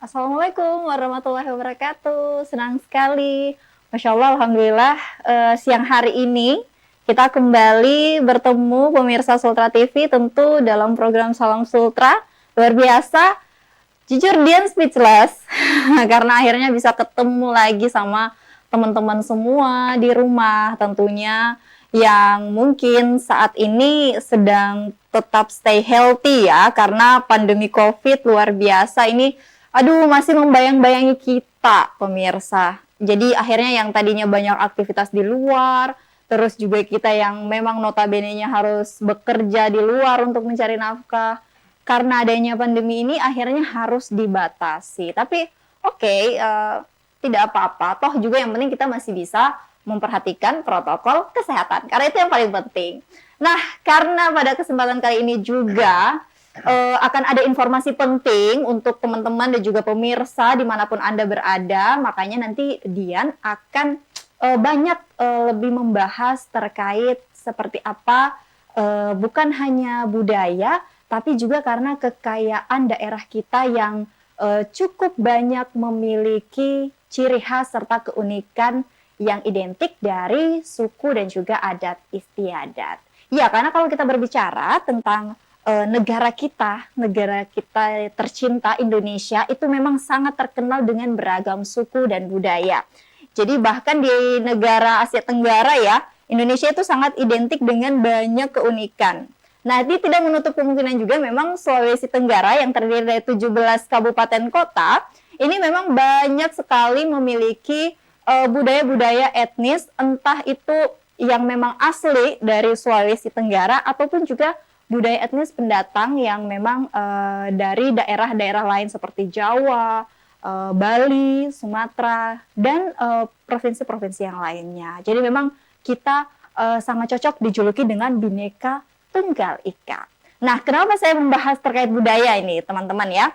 Assalamualaikum warahmatullahi wabarakatuh. Senang sekali. Masya Allah, Alhamdulillah, siang hari ini kita kembali bertemu pemirsa Sultra TV tentu dalam program Salam Sultra. Luar biasa, jujur Dian speechless karena akhirnya bisa ketemu lagi sama teman-teman semua di rumah tentunya yang mungkin saat ini sedang tetap stay healthy ya karena pandemi COVID luar biasa ini. Aduh, masih membayang-bayangi kita pemirsa. Jadi akhirnya yang tadinya banyak aktivitas di luar, terus juga kita yang memang notabene-nya harus bekerja di luar untuk mencari nafkah, karena adanya pandemi ini akhirnya harus dibatasi. Tapi oke, tidak apa-apa. Toh juga yang penting kita masih bisa memperhatikan protokol kesehatan. Karena itu yang paling penting. Nah, karena pada kesempatan kali ini juga akan ada informasi penting untuk teman-teman dan juga pemirsa dimanapun Anda berada, makanya nanti Dian akan banyak lebih membahas terkait seperti apa bukan hanya budaya, tapi juga karena kekayaan daerah kita yang cukup banyak memiliki ciri khas serta keunikan yang identik dari suku dan juga adat istiadat. Ya, karena kalau kita berbicara tentang negara kita tercinta Indonesia itu memang sangat terkenal dengan beragam suku dan budaya. Jadi bahkan di negara Asia Tenggara ya, Indonesia itu sangat identik dengan banyak keunikan. Nah, ini tidak menutup kemungkinan juga memang Sulawesi Tenggara yang terdiri dari 17 kabupaten kota, ini memang banyak sekali memiliki budaya-budaya etnis, entah itu yang memang asli dari Sulawesi Tenggara ataupun juga budaya etnis pendatang yang memang dari daerah-daerah lain seperti Jawa, Bali, Sumatera, dan provinsi-provinsi yang lainnya. Jadi memang kita sangat cocok dijuluki dengan Bhinneka Tunggal Ika. Nah, kenapa saya membahas terkait budaya ini, teman-teman ya?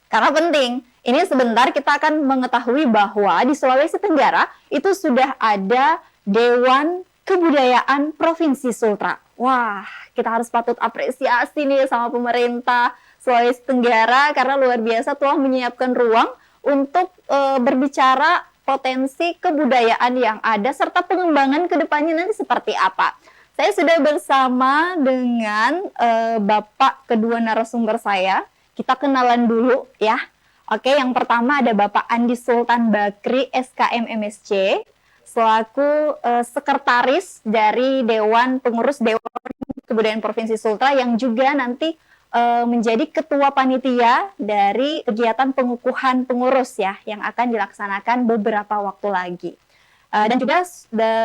Karena penting. Ini sebentar kita akan mengetahui bahwa di Sulawesi Tenggara itu sudah ada Dewan Kebudayaan Provinsi Sultra. Wah, kita harus patut apresiasi nih sama pemerintah Sulawesi Tenggara karena luar biasa telah menyiapkan ruang untuk berbicara potensi kebudayaan yang ada serta pengembangan kedepannya nanti seperti apa. Saya sudah bersama dengan Bapak kedua narasumber saya. Kita kenalan dulu ya. Oke, yang pertama ada Bapak Andi Sultan Bakri, SKM MSc, selaku sekretaris dari Dewan Pengurus Dewan Kebudayaan Provinsi Sultra yang juga nanti menjadi ketua panitia dari kegiatan pengukuhan pengurus ya yang akan dilaksanakan beberapa waktu lagi. Dan juga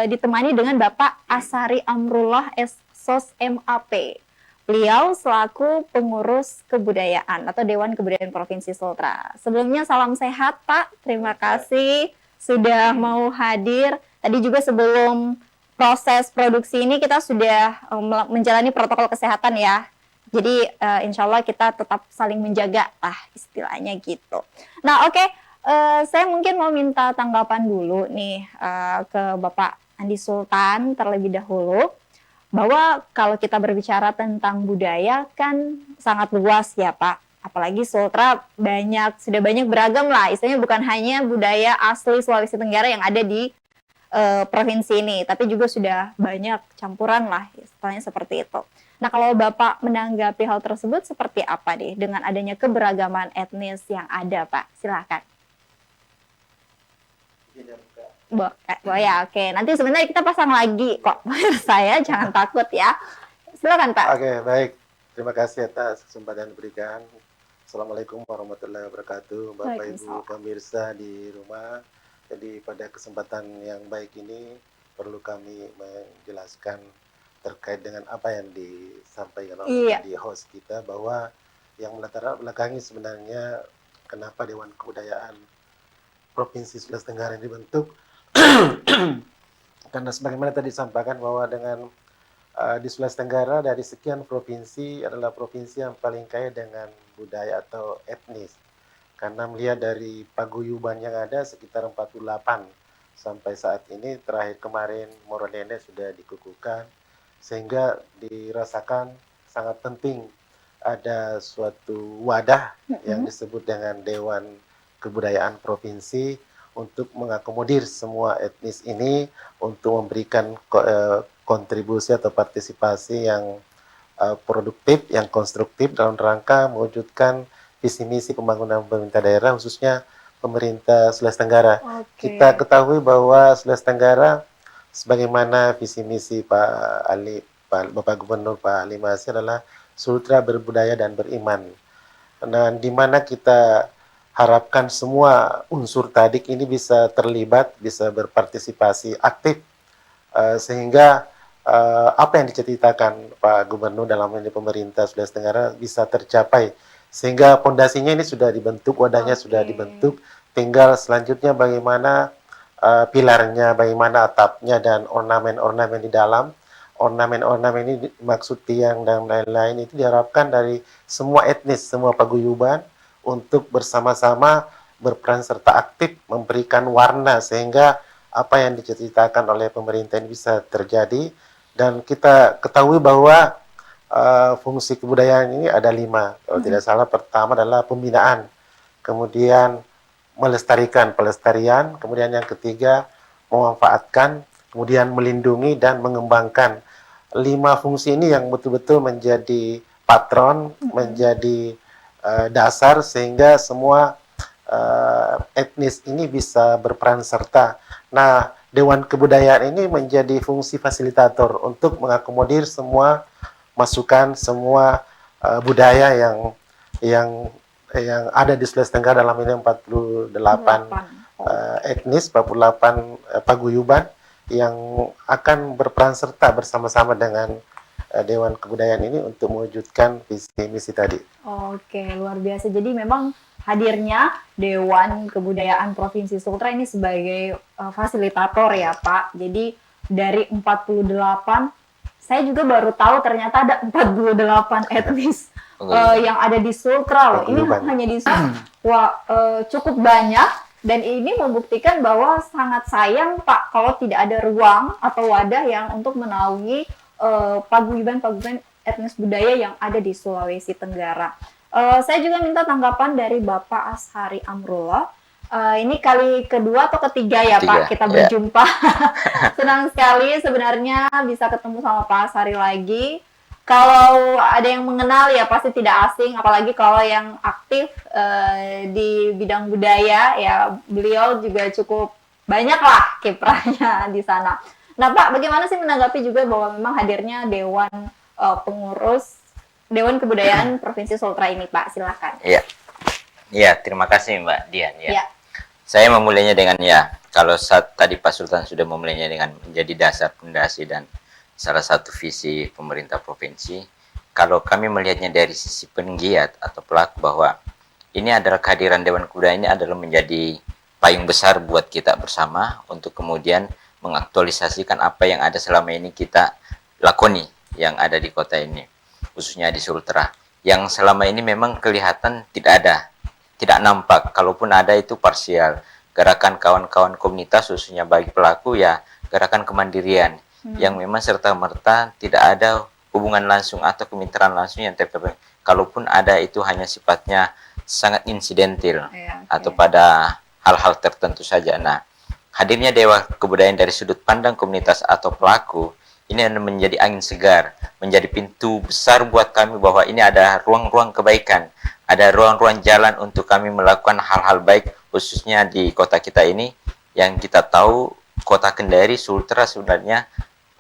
ditemani dengan Bapak Asari Amrullah SSOS MAP. Beliau selaku pengurus kebudayaan atau Dewan Kebudayaan Provinsi Sultra. Sebelumnya salam sehat Pak, terima kasih sudah mau hadir. Tadi juga sebelum proses produksi ini kita sudah menjalani protokol kesehatan ya. Jadi insya Allah kita tetap saling menjaga lah istilahnya gitu. Nah oke, saya mungkin mau minta tanggapan dulu nih ke Bapak Andi Sultan terlebih dahulu. Bahwa kalau kita berbicara tentang budaya kan sangat luas ya Pak. Apalagi Sultra sudah banyak beragam lah. Istilahnya bukan hanya budaya asli Sulawesi Tenggara yang ada di provinsi ini, tapi juga sudah banyak campuran lah, istilahnya seperti itu. Nah, kalau Bapak menanggapi hal tersebut seperti apa nih dengan adanya keberagaman etnis yang ada, Pak? Silakan. Ya, oke. Nanti sebenarnya kita pasang lagi kok. Saya jangan takut ya. Silakan, Pak. Oke, baik. Terima kasih atas kesempatan yang diberikan. Assalamualaikum warahmatullahi wabarakatuh, Bapak Ibu pemirsa di rumah. Jadi pada kesempatan yang baik ini perlu kami menjelaskan terkait dengan apa yang disampaikan oleh tadi host kita bahwa yang melatar belakangi sebenarnya kenapa Dewan Kebudayaan Provinsi Sulawesi Tenggara dibentuk karena sebagaimana tadi disampaikan bahwa dengan di Sulawesi Tenggara dari sekian provinsi adalah provinsi yang paling kaya dengan budaya atau etnis. Karena melihat dari paguyuban yang ada sekitar 48 sampai saat ini, terakhir kemarin Moronene sudah dikukuhkan, sehingga dirasakan sangat penting ada suatu wadah yang disebut dengan Dewan Kebudayaan Provinsi untuk mengakomodir semua etnis ini untuk memberikan kontribusi atau partisipasi yang produktif, yang konstruktif dalam rangka mewujudkan visi misi pembangunan pemerintah daerah, khususnya pemerintah Sulawesi Tenggara. Kita ketahui bahwa Sulawesi Tenggara, sebagaimana visi misi Bapak Gubernur Pak Ali Masih adalah sultra berbudaya dan beriman. Dan di mana kita harapkan semua unsur tadi ini bisa terlibat, bisa berpartisipasi aktif, sehingga apa yang diceritakan Pak Gubernur dalam ini pemerintah Sulawesi Tenggara bisa tercapai. Sehingga pondasinya ini sudah dibentuk, wadahnya sudah dibentuk, tinggal selanjutnya bagaimana pilarnya, bagaimana atapnya, dan ornamen-ornamen di dalam. Ornamen-ornamen ini maksud tiang dan lain-lain itu diharapkan dari semua etnis, semua paguyuban untuk bersama-sama berperan serta aktif memberikan warna sehingga apa yang diceritakan oleh pemerintah ini bisa terjadi. Dan kita ketahui bahwa fungsi kebudayaan ini ada 5. Kalau tidak salah, pertama adalah pembinaan, kemudian pelestarian, kemudian yang ketiga memanfaatkan, kemudian melindungi dan mengembangkan. 5 fungsi ini yang betul-betul menjadi patron, menjadi dasar sehingga semua etnis ini bisa berperan serta. Nah, Dewan Kebudayaan ini menjadi fungsi fasilitator untuk mengakomodir semua masukan, semua budaya yang ada di Sulawesi Tenggara, dalam ini 48 etnis, 48 paguyuban yang akan berperan serta bersama-sama dengan Dewan Kebudayaan ini untuk mewujudkan visi misi tadi. Oke, luar biasa. Jadi memang hadirnya Dewan Kebudayaan Provinsi Sultra ini sebagai fasilitator ya Pak. Jadi dari 48, saya juga baru tahu ternyata ada 48 etnis yang ada di Sultra loh. Ini hanya di Wah, cukup banyak, dan ini membuktikan bahwa sangat sayang Pak kalau tidak ada ruang atau wadah yang untuk menaungi paguyuban-paguyuban etnis budaya yang ada di Sulawesi Tenggara. Saya juga minta tanggapan dari Bapak Ashari Amrullah. Ini kali kedua atau ketiga ya Pak kita berjumpa. Senang sekali sebenarnya bisa ketemu sama Pak Ashari lagi. Kalau ada yang mengenal ya pasti tidak asing, apalagi kalau yang aktif di bidang budaya ya, beliau juga cukup banyak lah kiprahnya di sana. Nah Pak, bagaimana sih menanggapi juga bahwa memang hadirnya Dewan Pengurus Dewan Kebudayaan Provinsi Sultra ini Pak? Silakan. Iya, terima kasih Mbak Dian. Saya memulainya dengan kalau tadi Pak Sultan sudah memulainya dengan menjadi dasar fondasi dan salah satu visi pemerintah provinsi. Kalau kami melihatnya dari sisi penggiat atau pelaku, bahwa ini adalah kehadiran Dewan Kebudayaan ini adalah menjadi payung besar buat kita bersama untuk kemudian mengaktualisasikan apa yang ada selama ini kita lakoni yang ada di kota ini, khususnya di Sultra, yang selama ini memang kelihatan tidak nampak, kalaupun ada itu parsial. Gerakan kawan-kawan komunitas khususnya bagi pelaku gerakan kemandirian yang memang serta-merta tidak ada hubungan langsung atau kemitraan langsung yang terkait. Kalaupun ada itu hanya sifatnya sangat insidental atau pada hal-hal tertentu saja. Nah, hadirnya Dewan Kebudayaan dari sudut pandang komunitas atau pelaku ini menjadi angin segar, menjadi pintu besar buat kami bahwa ini ada ruang-ruang kebaikan, ada ruang-ruang jalan untuk kami melakukan hal-hal baik, khususnya di kota kita ini, yang kita tahu kota Kendari, Sultra sebenarnya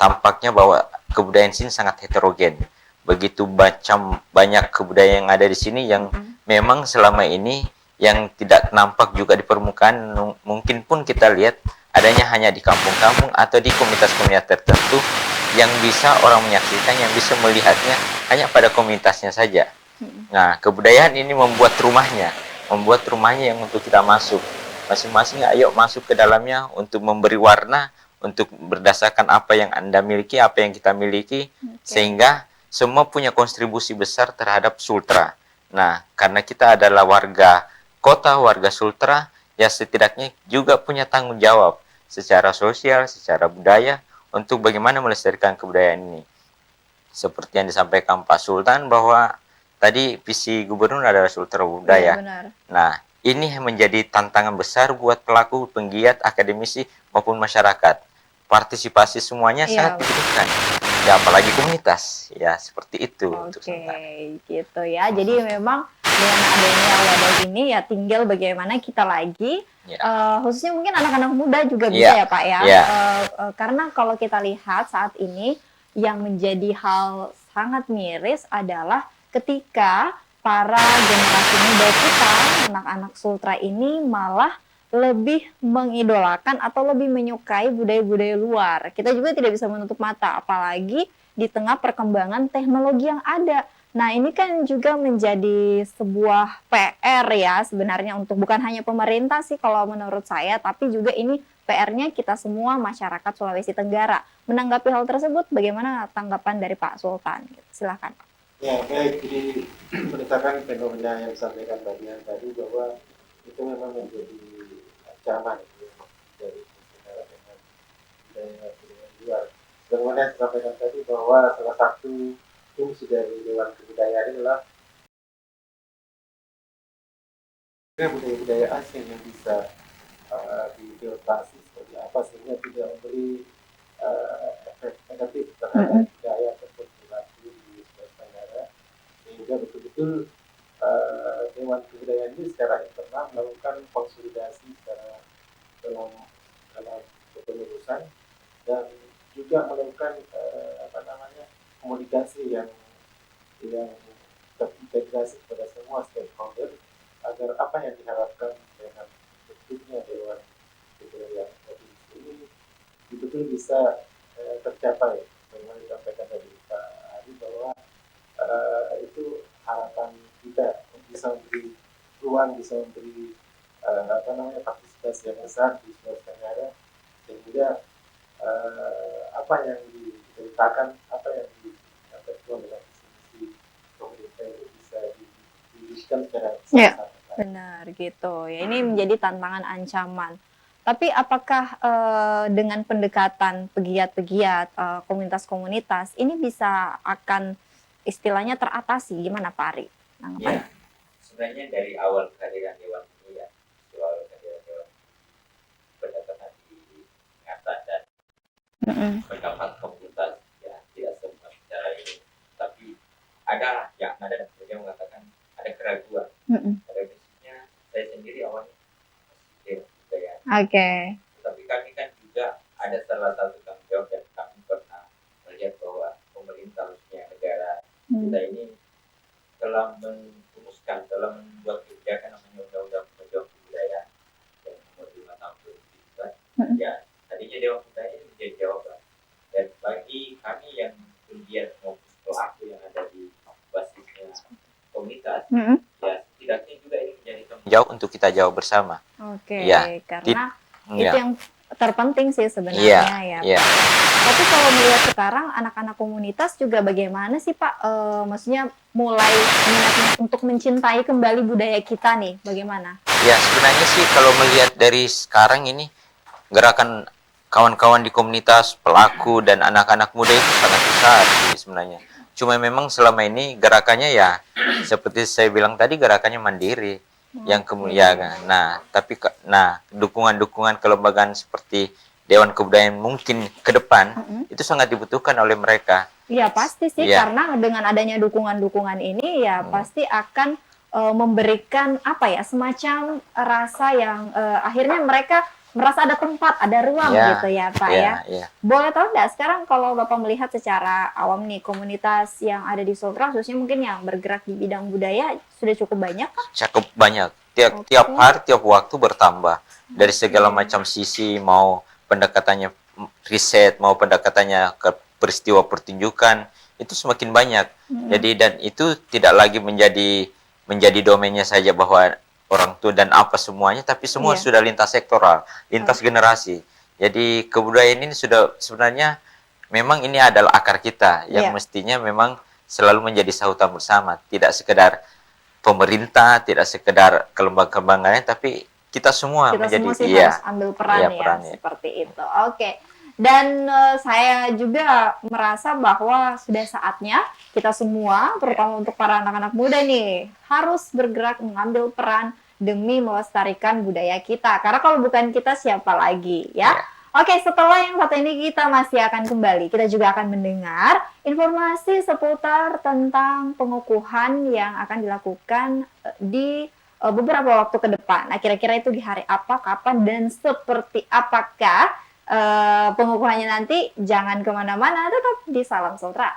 tampaknya bahwa kebudayaan sini sangat heterogen. Begitu banyak kebudayaan yang ada di sini yang memang selama ini yang tidak nampak juga di permukaan, mungkin pun kita lihat adanya hanya di kampung-kampung atau di komunitas-komunitas tertentu yang bisa orang menyaksikan, yang bisa melihatnya hanya pada komunitasnya saja. Nah, kebudayaan ini membuat rumahnya yang untuk kita masuk. Masing-masing ayo masuk ke dalamnya untuk memberi warna, untuk berdasarkan apa yang Anda miliki, apa yang kita miliki, sehingga semua punya kontribusi besar terhadap Sultra. Nah, karena kita adalah warga kota, warga Sultra, ya setidaknya juga punya tanggung jawab secara sosial, secara budaya, untuk bagaimana melestarikan kebudayaan ini. Seperti yang disampaikan Pak Sultan, bahwa tadi visi gubernur adalah Sultra Iya, Budaya. benar. Nah, ini menjadi tantangan besar buat pelaku, penggiat, akademisi maupun masyarakat. Partisipasi semuanya Iya. sangat dibutuhkan. Ya, apalagi komunitas. Ya, seperti itu untuk Oke, sementara. gitu ya. Jadi memang dengan adanya wadah ini ya tinggal bagaimana kita lagi, Ya. khususnya mungkin anak-anak muda juga bisa Iya, ya Pak ya. iya. Karena kalau kita lihat saat ini yang menjadi hal sangat miris adalah ketika para generasi muda kita, anak-anak Sultra ini malah lebih mengidolakan atau lebih menyukai budaya-budaya luar. Kita juga tidak bisa menutup mata, apalagi di tengah perkembangan teknologi yang ada. Nah, ini kan juga menjadi sebuah PR ya sebenarnya untuk bukan hanya pemerintah sih kalau menurut saya, tapi juga ini PR-nya kita semua masyarakat Sulawesi Tenggara. Menanggapi hal tersebut, bagaimana tanggapan dari Pak Sultan? Silakan. Ya, baik. Jadi berdasarkan fenomena yang disampaikan Mbak Dian tadi bahwa itu memang menjadi ancaman gitu, dari negara dengan budaya luar. Sebagaimana yang disampaikan tadi bahwa salah satu fungsi dari Dewan Kebudayaan adalah budaya-budaya asing yang bisa difiltrasi seperti apa sehingga tidak memberi efek negatif terhadap budaya ataupun perilaku di Sulawesi Tenggara, sehingga betul-betul Dewan Kebudayaan ini secara internal melakukan konsolidasi secara dalam kepengurusan dan juga melakukan komunikasi yang terintegrasi kepada semua stakeholder agar apa yang diharapkan dengan bentuknya Dewan Kebudayaan provinsi ini betul-betul bisa tercapai. Bagaimana disampaikan tadi Pak Ari bahwa itu harapan kita bisa memberi ruang, bisa memberi partisipasi yang besar di Sulawesi Tenggara, sehingga apa yang diceritakan, apa yang tertuang dalam visi pemerintah itu bisa diwujudkan secara sama-sama. Benar gitu. Ya, ini menjadi tantangan ancaman. Tapi apakah dengan pendekatan pegiat-pegiat, komunitas-komunitas ini bisa akan istilahnya teratasi? Gimana Pak Ari? Ya, sebenarnya dari awal kehadiran Dewan ini ya, awal kehadiran Dewan berdasarkan diingatan dan pendapat komunitas ya tidak semua secara ini, tapi ada yang ada yang mengatakan ada keraguan. Pada prinsipnya saya sendiri awalnya Dewan Kebudayaan. Oke. Tapi kami kan juga ada salah satu tanggung jawab dan kami pernah melihat bahwa pemerintah khususnya negara kita ini telah merumuskan, telah membuat kebijakan namanya Undang-Undang Penunjang Kebudayaan yang nomor 5 tahun 2003. Ya, tadinya Dewan Kebudayaan ini menjadi jawaban. Dan bagi kami yang kemudian maupun pelaku yang ada di basisnya komunitas, ya setidaknya juga ini menjadi tanggung jawab untuk kita jawab bersama. Oke, Ya, karena itu ya. yang terpenting sih sebenarnya ya. Iya. Tapi kalau melihat sekarang anak-anak komunitas juga bagaimana sih Pak? Maksudnya mulai minatnya untuk mencintai kembali budaya kita nih, bagaimana? Ya sebenarnya sih kalau melihat dari sekarang ini gerakan kawan-kawan di komunitas, pelaku dan anak-anak muda itu sangat besar sih sebenarnya. Cuma memang selama ini gerakannya ya seperti saya bilang tadi gerakannya mandiri. Yang kemudian tapi dukungan-dukungan kelembagaan seperti Dewan Kebudayaan mungkin ke depan itu sangat dibutuhkan oleh mereka. Iya pasti sih, karena dengan adanya dukungan-dukungan ini ya pasti akan memberikan apa ya, semacam rasa yang akhirnya mereka merasa ada tempat, ada ruang gitu ya Pak ya. Boleh tahu nggak sekarang kalau Bapak melihat secara awam nih, komunitas yang ada di Sultra khususnya mungkin yang bergerak di bidang budaya sudah cukup banyak kah? Cukup banyak. Tiap hari, tiap waktu bertambah. Dari segala macam sisi, mau pendekatannya riset, mau pendekatannya ke peristiwa pertunjukan, itu semakin banyak. Jadi dan itu tidak lagi menjadi domainnya saja bahwa orang tua dan apa semuanya, tapi semua sudah lintas sektoral, lintas generasi. Jadi kebudayaan ini sudah sebenarnya memang ini adalah akar kita yang mestinya memang selalu menjadi sahutan bersama, tidak sekedar pemerintah, tidak sekedar kelembagaan, tapi kita semua kita menjadi semua sih harus ambil peran ya perannya. seperti itu. Oke. Dan saya juga merasa bahwa sudah saatnya kita semua, terutama untuk para anak-anak muda nih, harus bergerak mengambil peran demi melestarikan budaya kita. Karena kalau bukan kita, siapa lagi ya? Ya. Oke, setelah yang satu ini kita masih akan kembali. Kita juga akan mendengar informasi seputar tentang pengukuhan yang akan dilakukan di beberapa waktu ke depan. Nah, kira-kira itu di hari apa, kapan, dan seperti apakah pengukuhannya nanti. Jangan kemana-mana, tetap di Salam Sultra.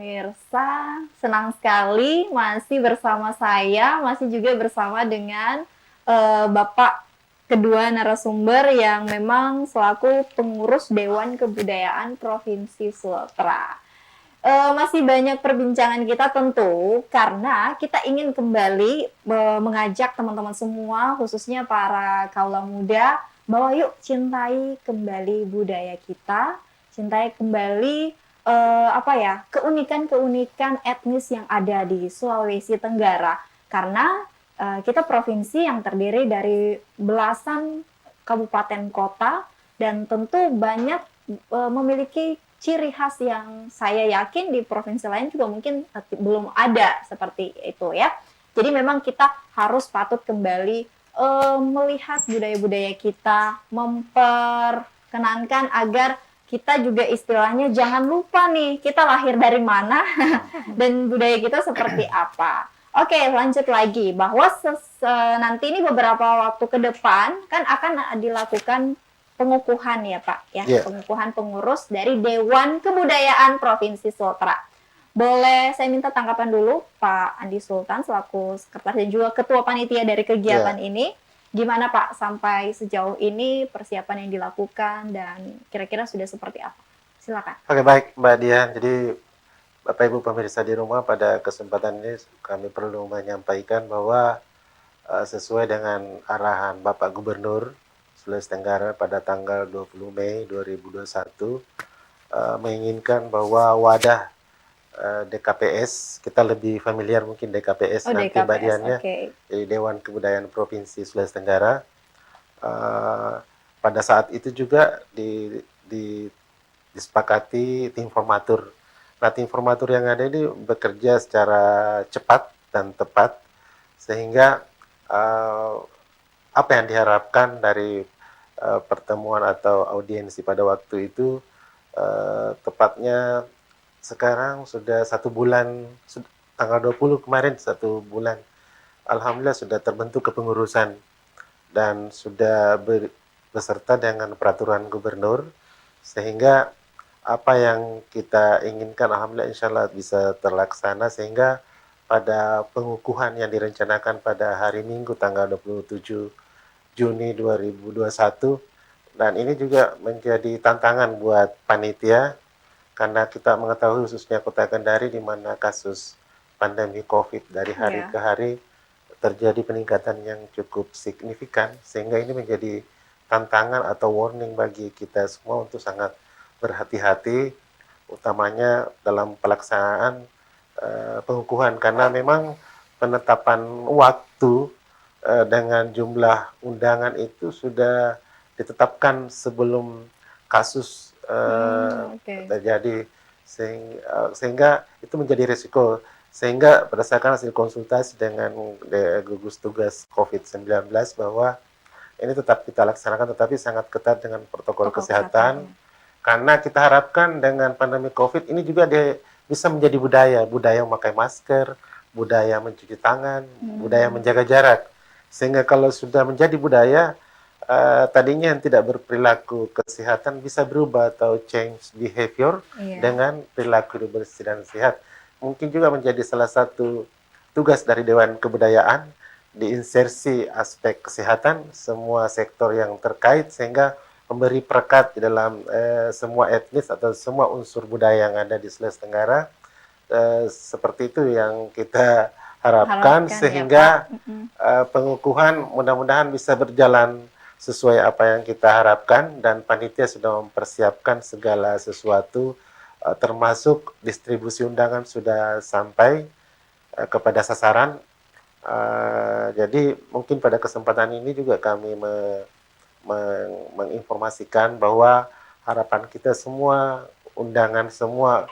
Pemirsa, senang sekali masih bersama saya, masih juga bersama dengan Bapak kedua narasumber yang memang selaku pengurus Dewan Kebudayaan Provinsi Sultra. Masih banyak perbincangan kita tentu karena kita ingin kembali mengajak teman-teman semua, khususnya para kaula muda, bahwa yuk cintai kembali budaya kita, cintai kembali keunikan-keunikan etnis yang ada di Sulawesi Tenggara. Karena kita provinsi yang terdiri dari belasan kabupaten kota dan tentu banyak memiliki ciri khas yang saya yakin di provinsi lain juga mungkin belum ada seperti itu ya. Jadi memang kita harus patut kembali melihat budaya-budaya kita, memperkenankan agar kita juga istilahnya jangan lupa nih kita lahir dari mana dan budaya kita seperti apa. Oke, lanjut lagi bahwa nanti ini beberapa waktu ke depan kan akan dilakukan pengukuhan ya Pak ya, pengukuhan pengurus dari Dewan Kebudayaan Provinsi Sultra. Boleh saya minta tanggapan dulu Pak Andi Sultan selaku sekretaris dan juga ketua panitia dari kegiatan ini. Gimana Pak sampai sejauh ini persiapan yang dilakukan dan kira-kira sudah seperti apa? Silakan. Oke, baik Mbak Dian. Jadi Bapak Ibu pemirsa di rumah, pada kesempatan ini kami perlu menyampaikan bahwa sesuai dengan arahan Bapak Gubernur Sulawesi Tenggara pada tanggal 20 Mei 2021 menginginkan bahwa wadah DKPS, kita lebih familiar mungkin DKPS nanti DKPS, bagiannya, jadi Dewan Kebudayaan Provinsi Sulawesi Tenggara. Pada saat itu juga disepakati tim formatur. Nah, tim formatur yang ada ini bekerja secara cepat dan tepat, sehingga apa yang diharapkan dari pertemuan atau audiensi pada waktu itu tepatnya sekarang sudah 1 bulan, tanggal 20 kemarin 1 bulan. Alhamdulillah sudah terbentuk kepengurusan dan sudah beserta dengan peraturan gubernur, sehingga apa yang kita inginkan alhamdulillah insya Allah bisa terlaksana, sehingga pada pengukuhan yang direncanakan pada hari Minggu tanggal 27 Juni 2021, dan ini juga menjadi tantangan buat panitia karena kita mengetahui khususnya Kota Kendari di mana kasus pandemi COVID dari hari ke hari terjadi peningkatan yang cukup signifikan, sehingga ini menjadi tantangan atau warning bagi kita semua untuk sangat berhati-hati, utamanya dalam pelaksanaan pengukuhan, karena memang penetapan waktu dengan jumlah undangan itu sudah ditetapkan sebelum kasus terjadi, sehingga itu menjadi risiko, sehingga berdasarkan hasil konsultasi dengan gugus tugas COVID-19 bahwa ini tetap kita laksanakan tetapi sangat ketat dengan protokol kesehatan. Karena kita harapkan dengan pandemi COVID ini juga bisa menjadi budaya memakai masker, budaya mencuci tangan, budaya menjaga jarak. Sehingga kalau sudah menjadi budaya, tadinya yang tidak berperilaku kesehatan bisa berubah atau change behavior dengan perilaku bersih dan sehat. Mungkin juga menjadi salah satu tugas dari Dewan Kebudayaan, diinsersi aspek kesehatan semua sektor yang terkait, sehingga memberi perekat di dalam semua etnis atau semua unsur budaya yang ada di Sulawesi Tenggara. Seperti itu yang kita harapkan ya, sehingga Pak. Mm-mm. pengukuhan mudah-mudahan bisa berjalan sesuai apa yang kita harapkan, dan panitia sudah mempersiapkan segala sesuatu, termasuk distribusi undangan sudah sampai kepada sasaran. Jadi mungkin pada kesempatan ini juga kami menginformasikan bahwa harapan kita semua, undangan semua,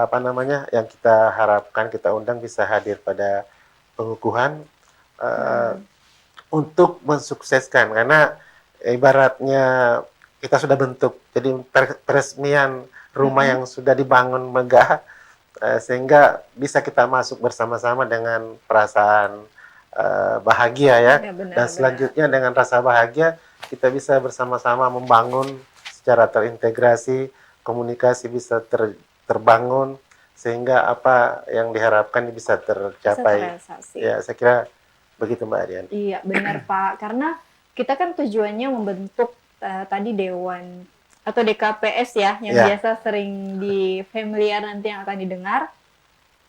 apa namanya, yang kita harapkan kita undang bisa hadir pada pengukuhan, eh, untuk mensukseskan, karena ibaratnya kita sudah bentuk, jadi peresmian rumah yang sudah dibangun megah, sehingga bisa kita masuk bersama-sama dengan perasaan bahagia ya. Ya, benar, Dan selanjutnya dengan rasa bahagia kita bisa bersama-sama membangun secara terintegrasi, komunikasi bisa terbangun, sehingga apa yang diharapkan bisa bisa tercapai. terrealisasi. Ya, saya kira begitu Mbak Dian. Iya, benar Pak. Karena kita kan tujuannya membentuk tadi Dewan atau DKPS ya, yang Ya. biasa sering di familiar nanti yang akan didengar,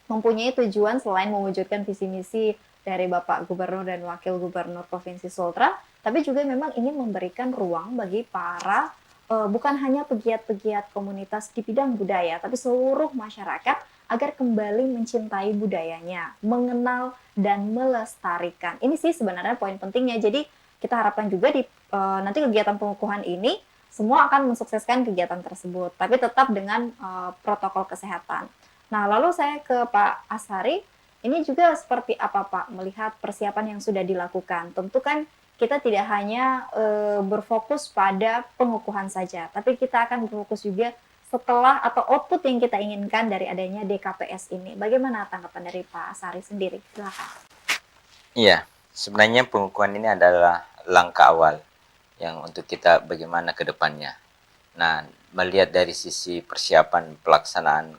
mempunyai tujuan selain mewujudkan visi misi dari Bapak Gubernur dan Wakil Gubernur Provinsi Sultra, tapi juga memang ingin memberikan ruang bagi para bukan hanya pegiat-pegiat komunitas di bidang budaya, tapi seluruh masyarakat agar kembali mencintai budayanya, mengenal dan melestarikan. Ini sih sebenarnya poin pentingnya. Jadi kita harapkan juga di nanti kegiatan pengukuhan ini semua akan mensukseskan kegiatan tersebut, tapi tetap dengan protokol kesehatan. Nah, lalu saya ke Pak Asari, ini juga seperti apa Pak melihat persiapan yang sudah dilakukan? Tentu kan kita tidak hanya berfokus pada pengukuhan saja, tapi kita akan berfokus juga setelah atau output yang kita inginkan dari adanya DKPS ini. Bagaimana tanggapan dari Pak Asari sendiri? Silakan. Iya, sebenarnya pengukuhan ini adalah langkah awal yang untuk kita bagaimana ke depannya. Nah, melihat dari sisi persiapan pelaksanaan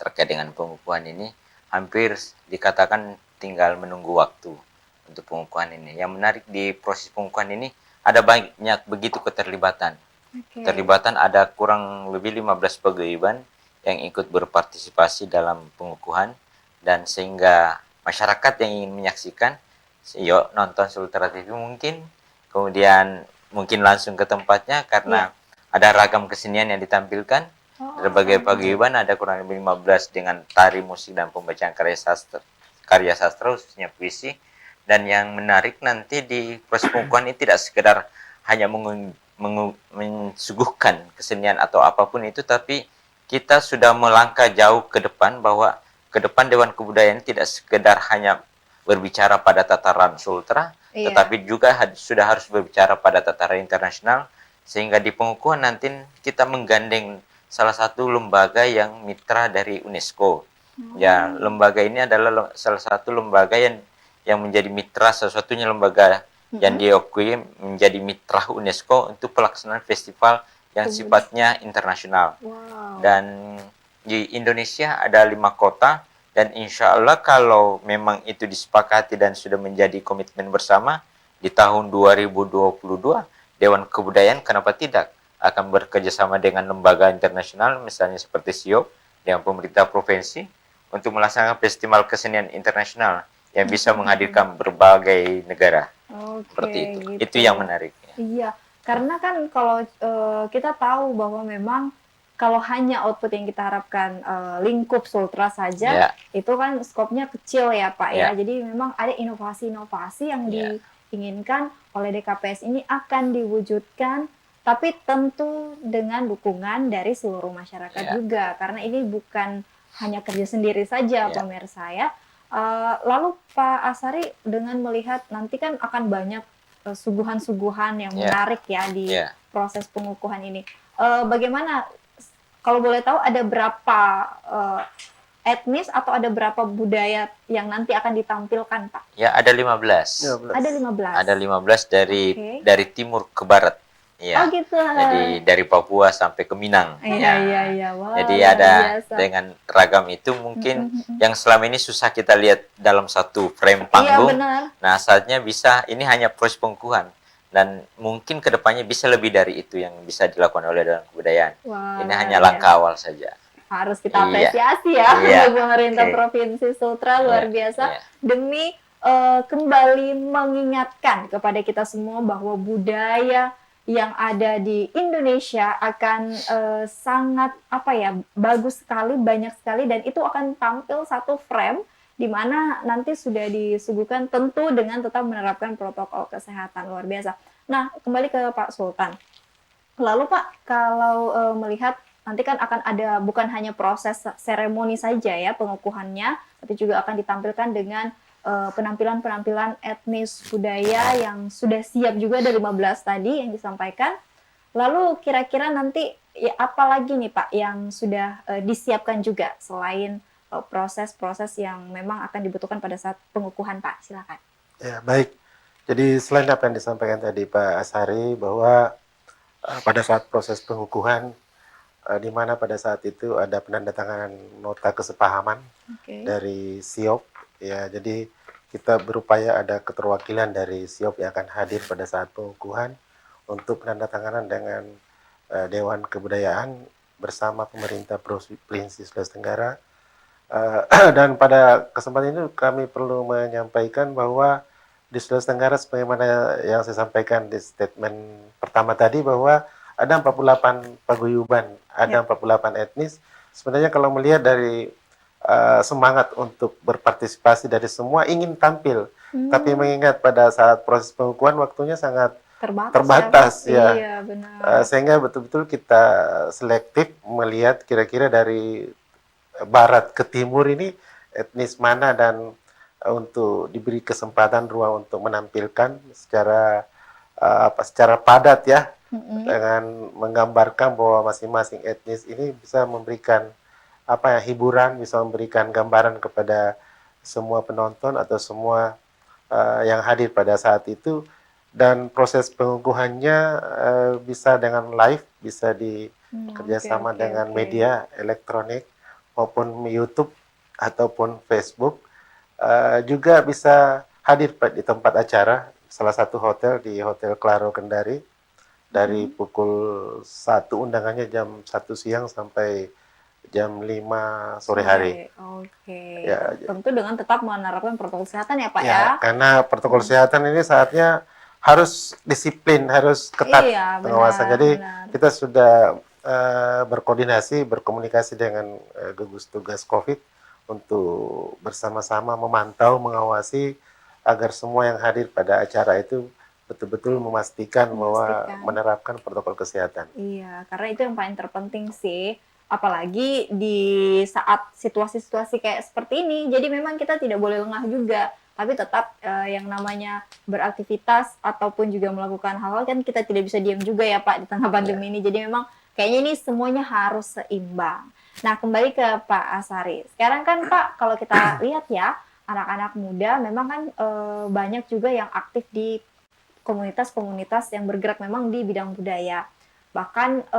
terkait dengan pengukuhan ini, hampir dikatakan tinggal menunggu waktu untuk pengukuhan ini. Yang menarik di proses pengukuhan ini, ada banyak begitu keterlibatan. Terlibatan ada kurang lebih 15 paguyuban yang ikut berpartisipasi dalam pengukuhan, dan sehingga masyarakat yang ingin menyaksikan, yuk nonton Sultra TV mungkin, kemudian mungkin langsung ke tempatnya karena ada ragam kesenian yang ditampilkan. Berbagai paguyuban ada kurang lebih 15 dengan tari, musik, dan pembacaan karya sastra khususnya puisi. Dan yang menarik nanti di proses pengukuhan ini tidak sekedar hanya mensuguhkan kesenian atau apapun itu, tapi kita sudah melangkah jauh ke depan, bahwa ke depan Dewan Kebudayaan tidak sekedar hanya berbicara pada tataran Sultra, tetapi juga sudah harus berbicara pada tataran internasional, sehingga di pengukuhan nanti kita menggandeng salah satu lembaga yang mitra dari UNESCO. Ya, lembaga ini adalah salah satu lembaga yang menjadi mitra, salah-satunya lembaga yang diakui menjadi mitra UNESCO untuk pelaksanaan festival yang sifatnya internasional. Dan di Indonesia ada 5 kota, dan insya Allah kalau memang itu disepakati dan sudah menjadi komitmen bersama, di tahun 2022 Dewan Kebudayaan kenapa tidak akan bekerjasama dengan lembaga internasional misalnya seperti SIOP dengan pemerintah provinsi untuk melaksanakan festival kesenian internasional yang bisa menghadirkan berbagai negara. Seperti itu. Gitu. Itu yang menarik. Iya, karena kan kalau kita tahu bahwa memang kalau hanya output yang kita harapkan lingkup Sultra saja, itu kan skopnya kecil ya Pak ya. Jadi memang ada inovasi-inovasi yang diinginkan oleh DKPS ini akan diwujudkan, tapi tentu dengan dukungan dari seluruh masyarakat juga, karena ini bukan hanya kerja sendiri saja pemirsa ya. Lalu Pak Asari, dengan melihat nanti kan akan banyak suguhan-suguhan yang menarik ya di proses pengukuhan ini. Bagaimana, kalau boleh tahu ada berapa etnis atau ada berapa budaya yang nanti akan ditampilkan Pak? Ya, ada 15. Ada 15. Ada 15 dari timur ke barat. Ya. Oh gitu. Jadi dari Papua sampai ke Minang. Iya. Wow, jadi ada dengan ragam itu mungkin yang selama ini susah kita lihat dalam satu frame panggung. Nah, saatnya bisa, ini hanya proses pengukuhan, dan mungkin kedepannya bisa lebih dari itu yang bisa dilakukan oleh Dewan Kebudayaan. Ini hanya langkah awal saja. harus kita Iya. apresiasi ya Iya. untuk pemerintah Oke. Provinsi Sultra, luar Iya, biasa iya. demi kembali mengingatkan kepada kita semua bahwa budaya yang ada di Indonesia akan sangat apa ya, bagus sekali, banyak sekali, dan itu akan tampil satu frame di mana nanti sudah disuguhkan tentu dengan tetap menerapkan protokol kesehatan. Luar biasa. Nah, kembali ke Pak Sultan. Lalu Pak, kalau melihat nanti kan akan ada bukan hanya proses seremoni saja ya pengukuhannya, tapi juga akan ditampilkan dengan penampilan-penampilan etnis budaya yang sudah siap juga dari 15 tadi yang disampaikan. Lalu kira-kira nanti ya, apa lagi nih Pak yang sudah disiapkan juga selain proses-proses yang memang akan dibutuhkan pada saat pengukuhan Pak? Silakan. Ya, baik. Jadi selain apa yang disampaikan tadi Pak Asari bahwa pada saat proses pengukuhan di mana pada saat itu ada penandatanganan nota kesepahaman Oke. dari SIOP ya, jadi kita berupaya ada keterwakilan dari SIOP yang akan hadir pada saat pengukuhan untuk penandatanganan dengan Dewan Kebudayaan bersama pemerintah Provinsi Sulawesi Tenggara. Dan pada kesempatan ini kami perlu menyampaikan bahwa di Sulawesi Tenggara sebagaimana yang saya sampaikan di statement pertama tadi bahwa ada 48 paguyuban, ada 48 etnis. Sebenarnya kalau melihat dari semangat untuk berpartisipasi dari semua ingin tampil, tapi mengingat pada saat proses pengukuhan waktunya sangat terbatas ya. Iya, benar. Sehingga betul-betul kita selektif melihat kira-kira dari barat ke timur ini etnis mana dan untuk diberi kesempatan ruang untuk menampilkan secara padat ya, dengan menggambarkan bahwa masing-masing etnis ini bisa memberikan hiburan, bisa memberikan gambaran kepada semua penonton atau semua yang hadir pada saat itu, dan proses pengukuhannya bisa dengan live, bisa di kerjasama dengan media elektronik maupun YouTube ataupun Facebook, juga bisa hadir di tempat acara salah satu hotel di Hotel Claro Kendari dari pukul 1 undangannya jam 1 siang sampai jam 5 sore hari. Oke. Ya, Tentu dengan tetap menerapkan protokol kesehatan ya Pak ya, ya. karena protokol kesehatan ini saatnya harus disiplin, harus ketat pengawasan. Jadi kita sudah berkoordinasi, berkomunikasi dengan gugus tugas COVID untuk bersama-sama memantau, mengawasi agar semua yang hadir pada acara itu betul-betul memastikan bahwa menerapkan protokol kesehatan. Iya, karena itu yang paling terpenting sih. Apalagi di saat situasi-situasi kayak seperti ini. Jadi memang kita tidak boleh lengah juga. Tapi tetap yang namanya beraktivitas ataupun juga melakukan hal-hal kan kita tidak bisa diam juga ya Pak di tengah pandemi ini. Jadi memang kayaknya ini semuanya harus seimbang. Nah, kembali ke Pak Asari. Sekarang kan Pak, kalau kita lihat ya, anak-anak muda memang kan banyak juga yang aktif di komunitas-komunitas yang bergerak memang di bidang budaya. Bahkan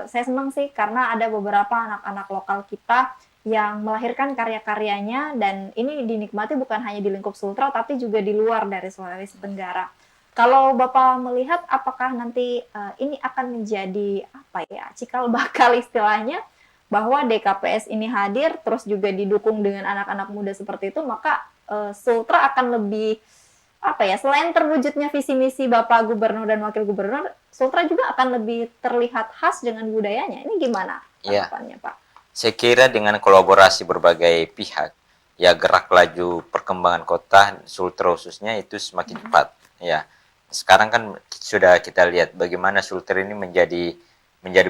saya senang sih karena ada beberapa anak-anak lokal kita yang melahirkan karya-karyanya, dan ini dinikmati bukan hanya di lingkup Sultra tapi juga di luar dari Sulawesi Tenggara. Kalau Bapak melihat apakah nanti ini akan menjadi apa ya, cikal bakal istilahnya, bahwa DKPS ini hadir terus juga didukung dengan anak-anak muda seperti itu, maka Sultra akan lebih apa ya, selain terwujudnya visi misi Bapak Gubernur dan Wakil Gubernur, Sultra juga akan lebih terlihat khas dengan budayanya. Ini gimana tanggapannya Pak? Saya kira dengan kolaborasi berbagai pihak, ya gerak laju perkembangan kota Sultra khususnya itu semakin cepat. Ya, sekarang kan sudah kita lihat bagaimana Sultra ini menjadi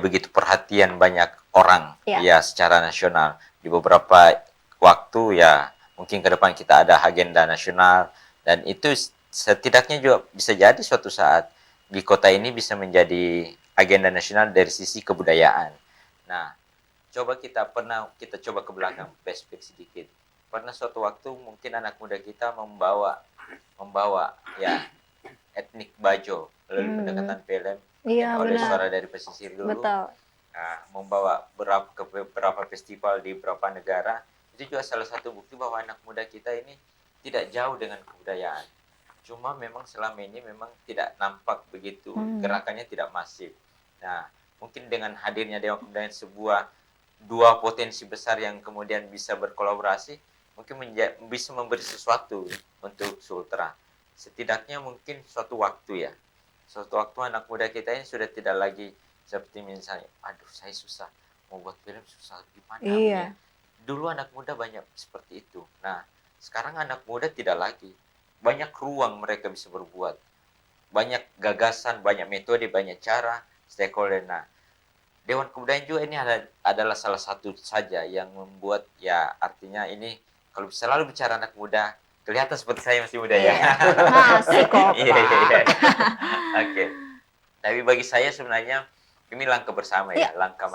begitu perhatian banyak orang ya secara nasional. Di beberapa waktu ya mungkin ke depan kita ada agenda nasional, dan itu setidaknya juga bisa jadi suatu saat di kota ini bisa menjadi agenda nasional dari sisi kebudayaan. Nah, kita coba ke belakang, flashback sedikit. Pernah suatu waktu mungkin anak muda kita membawa ya etnik Bajo lalu pendekatan film oleh suara dari pesisir dulu. Nah, membawa beberapa festival di beberapa negara. Itu juga salah satu bukti bahwa anak muda kita ini tidak jauh dengan kebudayaan. Cuma memang selama ini memang tidak nampak begitu, gerakannya tidak masif. Nah, mungkin dengan hadirnya Dewan Kebudayaan sebuah dua potensi besar yang kemudian bisa berkolaborasi, mungkin bisa memberi sesuatu untuk Sultra. Setidaknya mungkin suatu waktu ya. Suatu waktu anak muda kita ini sudah tidak lagi seperti misalnya, aduh saya susah, mau buat film susah gimana ya. Dulu anak muda banyak seperti itu. Nah, sekarang anak muda tidak lagi. Banyak ruang mereka bisa berbuat. Banyak gagasan, banyak metode, banyak cara, stakeholder. Nah, Dewan Kebudayaan juga ini adalah salah satu saja yang membuat, ya artinya ini kalau selalu bicara anak muda, kelihatan seperti saya masih muda ya. Masih kok, Pak. Iya. Oke. Tapi bagi saya sebenarnya ini langkah bersama ya, langkah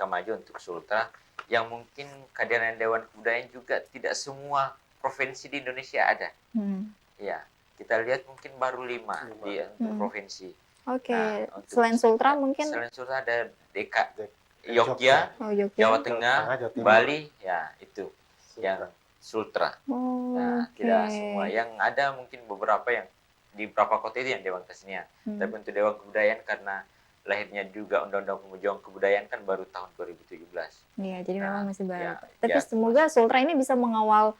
maju untuk Sultra, yang mungkin kehadiran Dewan Kebudayaan juga tidak semua provinsi di Indonesia ada. Ya, kita lihat mungkin baru 5 di provinsi. Nah, selain Sultra mungkin? Selain Sultra ada Yogyakarta, Jawa Tengah, Bali, ya itu yang Sultra. Nah, tidak semua. Yang ada mungkin beberapa yang di beberapa kota itu yang Dewan Kesenian. Tapi untuk Dewan Kebudayaan karena lahirnya juga Undang-Undang Pemujaan Kebudayaan kan baru tahun 2017. Iya, jadi memang masih baru. Tapi semoga Sultra ini bisa mengawal,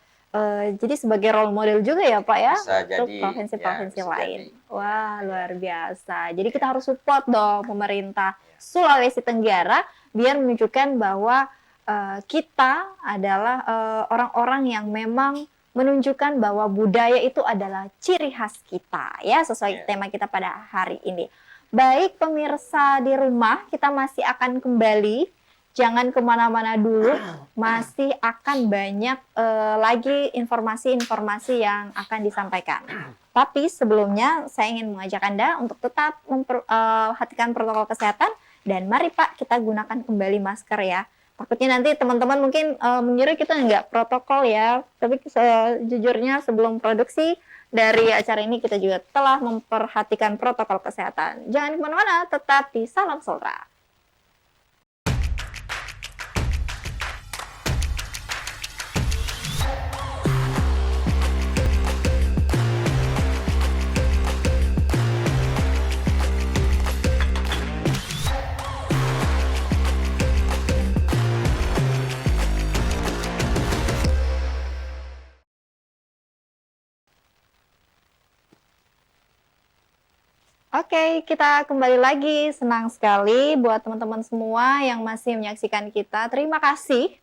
jadi sebagai role model juga ya Pak ya, untuk provinsi-provinsi lain. Wah, luar biasa. Jadi kita harus support dong pemerintah Sulawesi Tenggara biar menunjukkan bahwa kita adalah orang-orang yang memang menunjukkan bahwa budaya itu adalah ciri khas kita ya, sesuai tema kita pada hari ini. Baik pemirsa di rumah, kita masih akan kembali, jangan kemana-mana dulu, masih akan banyak lagi informasi-informasi yang akan disampaikan. Tapi sebelumnya saya ingin mengajak Anda untuk tetap memperhatikan protokol kesehatan, dan mari Pak kita gunakan kembali masker ya. Takutnya nanti teman-teman mungkin mengira kita nggak protokol ya, tapi sejujurnya sebelum produksi dari acara ini kita juga telah memperhatikan protokol kesehatan. Jangan kemana-mana, tetap di Salam Sultra. Oke, kita kembali lagi. Senang sekali buat teman-teman semua yang masih menyaksikan kita. Terima kasih.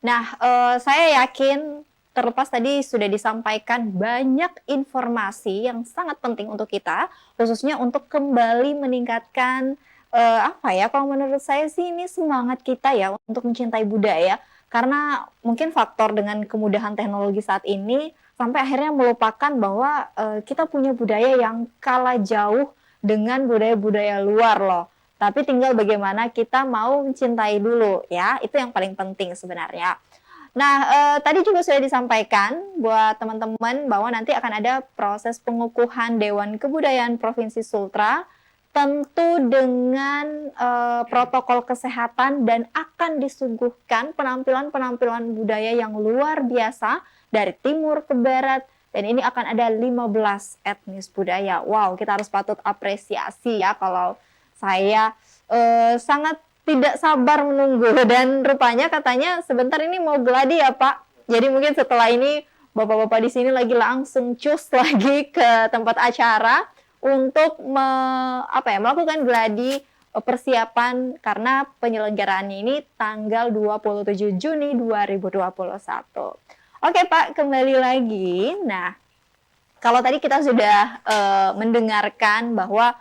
Nah, saya yakin terlepas tadi sudah disampaikan banyak informasi yang sangat penting untuk kita, khususnya untuk kembali meningkatkan kalau menurut saya sih ini semangat kita ya untuk mencintai budaya. Karena mungkin faktor dengan kemudahan teknologi saat ini sampai akhirnya melupakan bahwa kita punya budaya yang kalah jauh dengan budaya-budaya luar loh. Tapi tinggal bagaimana kita mau mencintai dulu ya, itu yang paling penting sebenarnya. Nah, tadi juga sudah disampaikan buat teman-teman bahwa nanti akan ada proses pengukuhan Dewan Kebudayaan Provinsi Sultra, tentu dengan protokol kesehatan, dan akan disuguhkan penampilan-penampilan budaya yang luar biasa dari timur ke barat. Dan ini akan ada 15 etnis budaya. Wow, kita harus patut apresiasi ya, kalau saya sangat tidak sabar menunggu. Dan rupanya katanya sebentar ini mau gladi ya Pak. Jadi mungkin setelah ini Bapak-bapak di sini lagi langsung cus lagi ke tempat acara untuk melakukan gladi persiapan, karena penyelenggaraannya ini tanggal 27 Juni 2021. Oke Pak, kembali lagi. Nah, kalau tadi kita sudah mendengarkan bahwa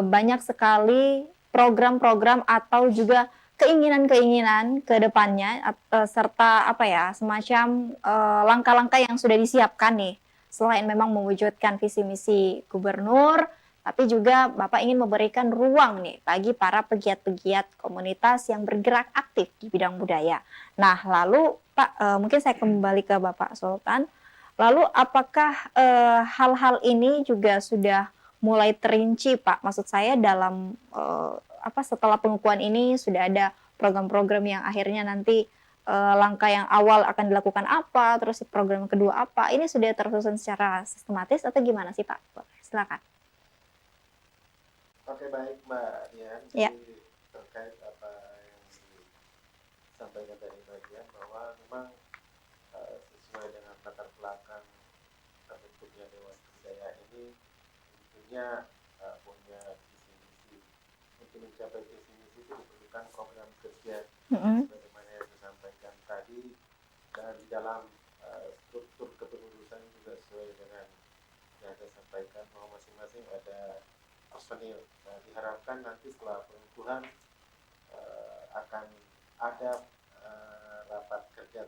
banyak sekali program-program atau juga keinginan-keinginan ke depannya, serta semacam langkah-langkah yang sudah disiapkan nih. Selain memang mewujudkan visi misi gubernur, tapi juga Bapak ingin memberikan ruang nih bagi para pegiat-pegiat komunitas yang bergerak aktif di bidang budaya. Nah, lalu Pak, mungkin saya kembali ke Bapak Sultan. Lalu apakah hal-hal ini juga sudah mulai terinci Pak? Maksud saya dalam setelah pengukuhan ini sudah ada program-program yang akhirnya nanti langkah yang awal akan dilakukan apa, terus program kedua apa? Ini sudah tersusun secara sistematis atau gimana sih Pak? Silakan. Oke, baik Mbak Dian. Ya. Jadi terkait apa yang disampaikan dari bagian bahwa memang sesuai dengan latar belakang terbentuknya Dewan Kebudayaan ini tentunya punya visi misi. Untuk mencapai visi misi itu diperlukan program kerja sebagaimana yang disampaikan tadi, dan di dalam struktur kepengurusan juga sesuai dengan yang saya sampaikan bahwa masing-masing ada personil. Nah, diharapkan nanti setelah pengukuhan akan ada rapat kerja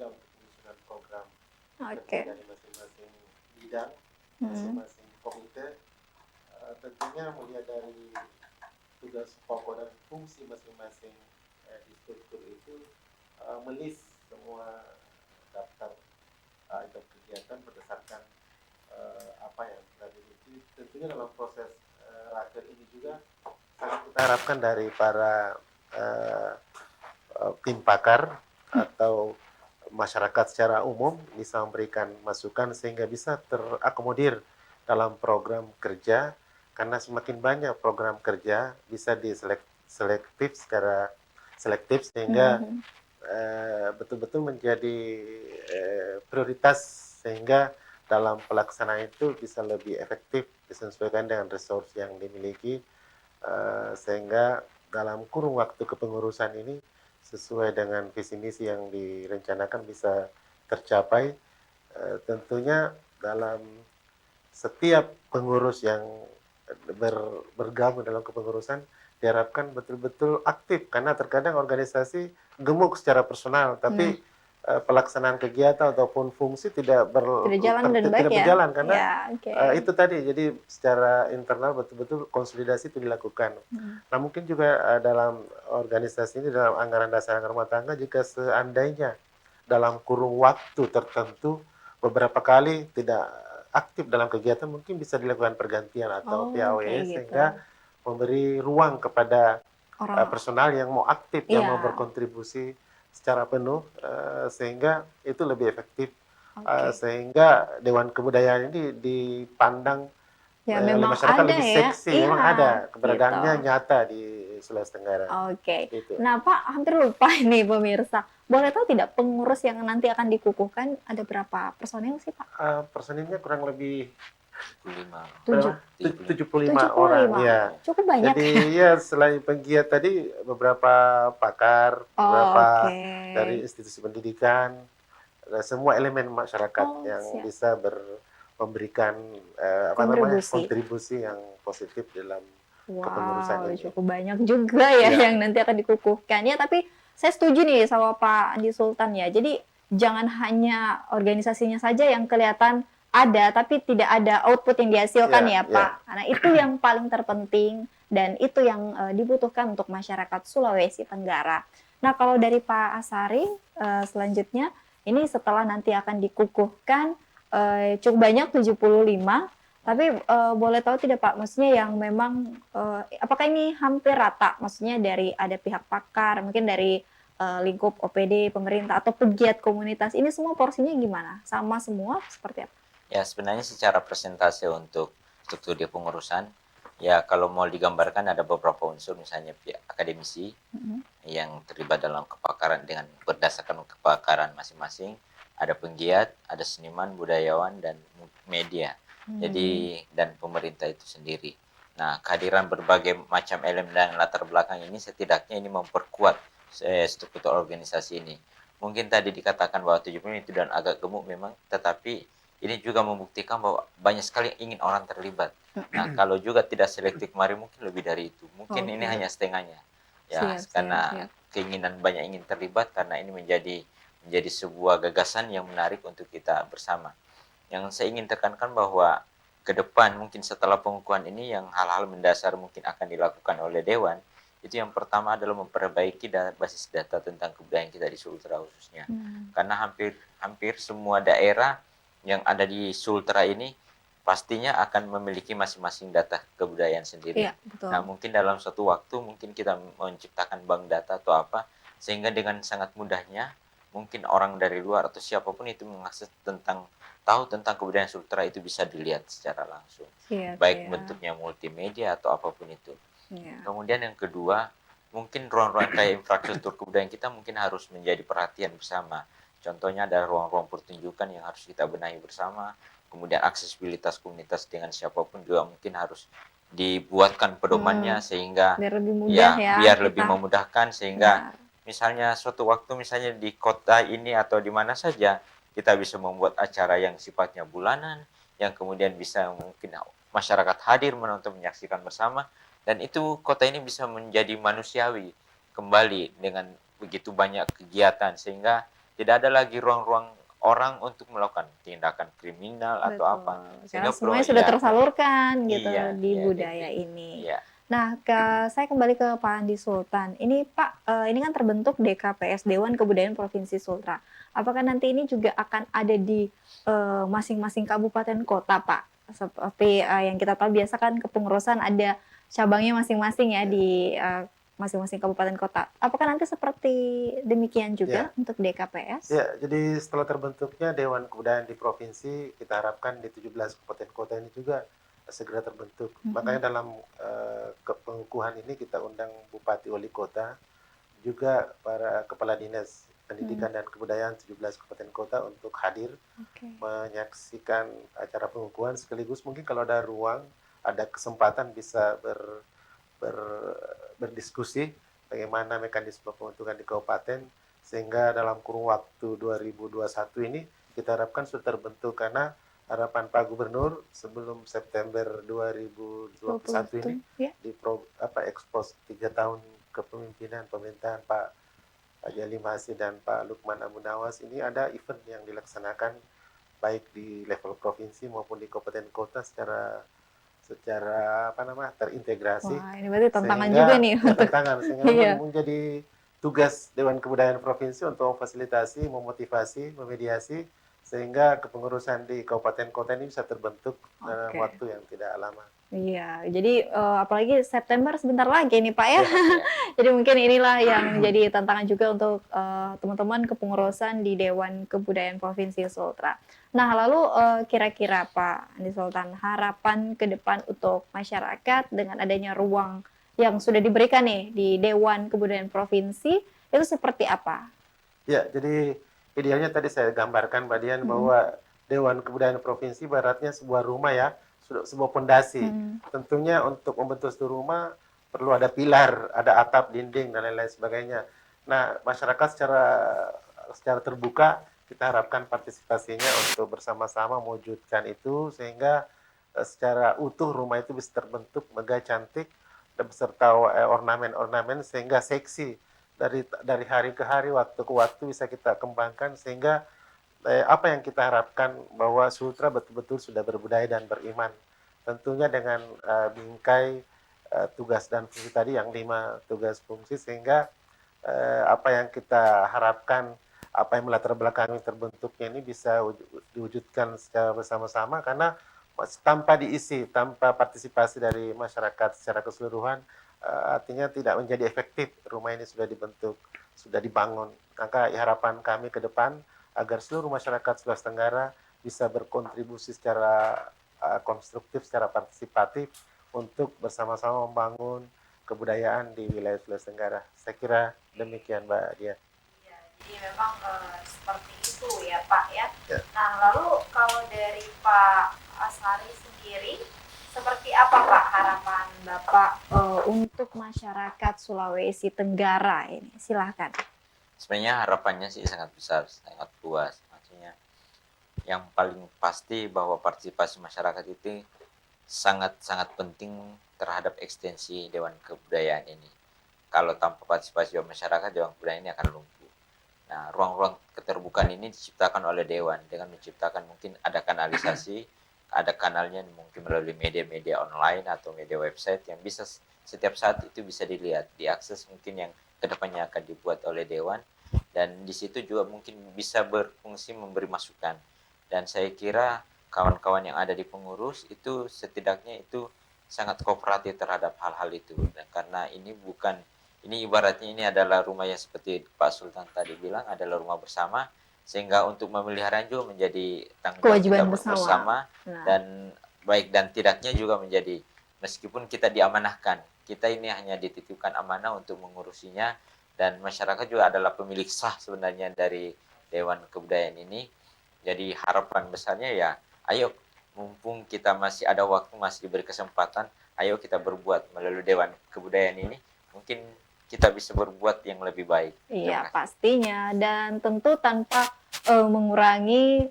untuk penyusunan program kerja dari masing-masing bidang, masing-masing komite. Tentunya melihat dari tugas pokok dan fungsi masing-masing di struktur itu, melis semua daftar item kegiatan berdasarkan apa yang telah dimiliki. Tentunya dalam proses raker ini juga sangat kita harapkan dari para tim pakar atau masyarakat secara umum bisa memberikan masukan sehingga bisa terakomodir dalam program kerja, karena semakin banyak program kerja bisa secara selektif sehingga betul-betul menjadi prioritas, sehingga dalam pelaksanaan itu bisa lebih efektif disesuaikan dengan resource yang dimiliki, sehingga dalam kurun waktu kepengurusan ini sesuai dengan visi misi yang direncanakan bisa tercapai. Tentunya dalam setiap pengurus yang bergabung dalam kepengurusan diharapkan betul-betul aktif, karena terkadang organisasi gemuk secara personal tapi pelaksanaan kegiatan ataupun fungsi tidak berjalan karena itu tadi. Jadi secara internal betul-betul konsolidasi itu dilakukan. Nah, mungkin juga dalam organisasi ini, dalam anggaran dasar anggaran rumah tangga, jika seandainya dalam kurun waktu tertentu beberapa kali tidak aktif dalam kegiatan, mungkin bisa dilakukan pergantian atau PAW, sehingga memberi ruang kepada personal yang mau aktif, yang mau berkontribusi secara penuh, sehingga itu lebih efektif, sehingga Dewan Kebudayaan ini dipandang oleh masyarakat lebih seksi. Memang ada keberadaannya nyata di Sulawesi Tenggara. Gitu. Nah, Pak, hampir lupa nih pemirsa. Boleh tahu tidak pengurus yang nanti akan dikukuhkan ada berapa personil sih, Pak? Personilnya kurang lebih 75 orang, ya. Cukup banyak. Jadi ya selain penggiat tadi, beberapa pakar, beberapa dari institusi pendidikan, semua elemen masyarakat yang bisa memberikan kontribusi yang positif dalam kepengurusan ini. Cukup banyak juga ya yang nanti akan dikukuhkan ya. Tapi saya setuju nih sama Pak Andi Sultan ya. Jadi jangan hanya organisasinya saja yang kelihatan ada, tapi tidak ada output yang dihasilkan ya Pak. Karena itu yang paling terpenting dan itu yang dibutuhkan untuk masyarakat Sulawesi Tenggara. Nah, kalau dari Pak Asari selanjutnya, ini setelah nanti akan dikukuhkan cukup banyak 75, tapi boleh tahu tidak Pak, maksudnya yang memang apakah ini hampir rata, maksudnya dari ada pihak pakar, mungkin dari lingkup OPD, pemerintah, atau pegiat komunitas, ini semua porsinya gimana? Sama semua seperti apa? Ya, sebenarnya secara presentase untuk struktur di pengurusan, ya kalau mau digambarkan ada beberapa unsur, misalnya pihak akademisi yang terlibat dalam kepakaran dengan berdasarkan kepakaran masing-masing, ada penggiat, ada seniman, budayawan, dan media. Jadi, dan pemerintah itu sendiri. Nah, kehadiran berbagai macam elemen dan latar belakang ini setidaknya ini memperkuat struktur organisasi ini. Mungkin tadi dikatakan bahwa 70 itu dan agak gemuk memang, tetapi ini juga membuktikan bahwa banyak sekali ingin orang terlibat. Nah, kalau juga tidak selektif, mari mungkin lebih dari itu. Mungkin ini hanya setengahnya. Ya, karena keinginan banyak ingin terlibat, karena ini menjadi sebuah gagasan yang menarik untuk kita bersama. Yang saya ingin tekankan bahwa ke depan mungkin setelah pengukuhan ini, yang hal-hal mendasar mungkin akan dilakukan oleh Dewan, itu yang pertama adalah memperbaiki basis data tentang kebudayaan kita di Sultra khususnya. Karena hampir semua daerah yang ada di Sultra ini pastinya akan memiliki masing-masing data kebudayaan sendiri. Nah, mungkin dalam suatu waktu mungkin kita menciptakan bank data atau apa, sehingga dengan sangat mudahnya mungkin orang dari luar atau siapapun itu mengakses tahu tentang kebudayaan Sultra itu bisa dilihat secara langsung. Baik bentuknya multimedia atau apapun itu. Kemudian yang kedua, mungkin ruang-ruang kayak infrastruktur kebudayaan kita mungkin harus menjadi perhatian bersama. Contohnya ada ruang-ruang pertunjukan yang harus kita benahi bersama. Kemudian aksesibilitas komunitas dengan siapapun juga mungkin harus dibuatkan pedomannya sehingga biar lebih mudah ya biar kita. lebih memudahkan sehingga Benar. misalnya suatu waktu misalnya di kota ini atau di mana saja kita bisa membuat acara yang sifatnya bulanan yang kemudian bisa mungkin masyarakat hadir menonton menyaksikan bersama dan itu kota ini bisa menjadi manusiawi kembali dengan begitu banyak kegiatan sehingga tidak ada lagi ruang-ruang orang untuk melakukan tindakan kriminal atau Betul. apa. Karena Sehingga semuanya sudah tersalurkan gitu iya, di iya, budaya jadi, ini. iya. Nah, saya kembali ke Pak Andi Sultan. Ini Pak, ini kan terbentuk DKPS Dewan Kebudayaan Provinsi Sultra. Apakah nanti ini juga akan ada di masing-masing kabupaten kota, Pak? Seperti yang kita tahu biasa kan kepengurusan ada cabangnya masing-masing ya di masing-masing kabupaten kota. Apakah nanti seperti demikian juga untuk DKPS? Ya, jadi setelah terbentuknya Dewan Kebudayaan di provinsi, kita harapkan di 17 kabupaten kota ini juga segera terbentuk. Makanya dalam pengukuhan ini kita undang Bupati Wali Kota, juga para kepala dinas pendidikan dan kebudayaan 17 kabupaten kota untuk hadir menyaksikan acara pengukuhan sekaligus mungkin kalau ada ruang, ada kesempatan bisa berdiskusi bagaimana mekanisme pembentukan di kabupaten sehingga dalam kurun waktu 2021 ini kita harapkan sudah terbentuk karena harapan Pak Gubernur sebelum September 2021 ini di ekspos 3 tahun kepemimpinan pemerintahan Pak Jali Masih dan Pak Lukman Abu Nawas ini ada event yang dilaksanakan baik di level provinsi maupun di kabupaten kota secara terintegrasi. Wah, ini berarti tantangan sehingga, juga nih untuk tantangan sehingga menjadi tugas Dewan Kebudayaan Provinsi untuk memfasilitasi, memotivasi, memediasi sehingga kepengurusan di kabupaten kota ini bisa terbentuk dalam waktu yang tidak lama. Iya, jadi apalagi September sebentar lagi nih Pak ya. Jadi mungkin inilah yang menjadi tantangan juga untuk teman-teman kepengurusan di Dewan Kebudayaan Provinsi Sultra. Nah, lalu kira-kira Pak Andi Sultan, harapan ke depan untuk masyarakat dengan adanya ruang yang sudah diberikan nih di Dewan Kebudayaan Provinsi itu seperti apa? Ya, jadi idealnya tadi saya gambarkan Mbak Dian bahwa Dewan Kebudayaan Provinsi baratnya sebuah rumah ya, sebuah pondasi. Tentunya untuk membentuk sebuah rumah perlu ada pilar, ada atap, dinding dan lain-lain sebagainya. Nah, masyarakat secara terbuka kita harapkan partisipasinya untuk bersama-sama mewujudkan itu sehingga secara utuh rumah itu bisa terbentuk megah cantik dan beserta ornamen-ornamen sehingga seksi dari hari ke hari, waktu ke waktu bisa kita kembangkan sehingga apa yang kita harapkan bahwa Sultra betul-betul sudah berbudaya dan beriman. Tentunya dengan bingkai tugas dan fungsi tadi yang 5 tugas fungsi sehingga apa yang kita harapkan, apa yang melatar belakangi terbentuknya ini bisa diwujudkan secara bersama-sama karena tanpa diisi, tanpa partisipasi dari masyarakat secara keseluruhan artinya tidak menjadi efektif rumah ini sudah dibentuk, sudah dibangun. Maka harapan kami ke depan agar seluruh masyarakat Sulawesi Tenggara bisa berkontribusi secara konstruktif, secara partisipatif untuk bersama-sama membangun kebudayaan di wilayah Sulawesi Tenggara. Saya kira demikian Mbak Dia. Ya, jadi memang seperti itu ya Pak ya. Nah lalu kalau dari Pak Ashari sendiri, seperti apa Pak harapan Bapak untuk masyarakat Sulawesi Tenggara ini? Silahkan. Sebenarnya harapannya sih sangat besar, sangat luas. Maksudnya yang paling pasti bahwa partisipasi masyarakat itu sangat-sangat penting terhadap ekstensi Dewan Kebudayaan ini. Kalau tanpa partisipasi masyarakat, Dewan Kebudayaan ini akan lumpuh. Nah, ruang-ruang keterbukaan ini diciptakan oleh Dewan dengan menciptakan mungkin ada kanalisasi, ada kanalnya mungkin melalui media-media online atau media website yang bisa setiap saat itu bisa dilihat, diakses mungkin yang kedepannya akan dibuat oleh Dewan dan di situ juga mungkin bisa berfungsi memberi masukan dan saya kira kawan-kawan yang ada di pengurus itu setidaknya itu sangat kooperatif terhadap hal-hal itu dan karena ini ibaratnya ini adalah rumah yang seperti Pak Sultan tadi bilang adalah rumah bersama sehingga untuk memeliharanya juga menjadi tanggung jawab kita bersama dan baik dan tidaknya juga menjadi meskipun kita diamanahkan kita ini hanya dititipkan amanah untuk mengurusinya, dan masyarakat juga adalah pemilik sah sebenarnya dari Dewan Kebudayaan ini. Jadi harapan besarnya ya, ayo mumpung kita masih ada waktu, masih diberi kesempatan, ayo kita berbuat melalui Dewan Kebudayaan ini, mungkin kita bisa berbuat yang lebih baik. Iya, pastinya, dan tentu tanpa mengurangi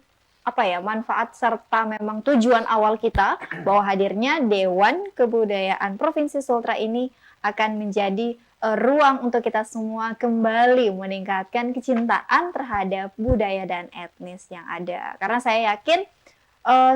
manfaat serta memang tujuan awal kita bahwa hadirnya Dewan Kebudayaan Provinsi Sultra ini akan menjadi ruang untuk kita semua kembali meningkatkan kecintaan terhadap budaya dan etnis yang ada. Karena saya yakin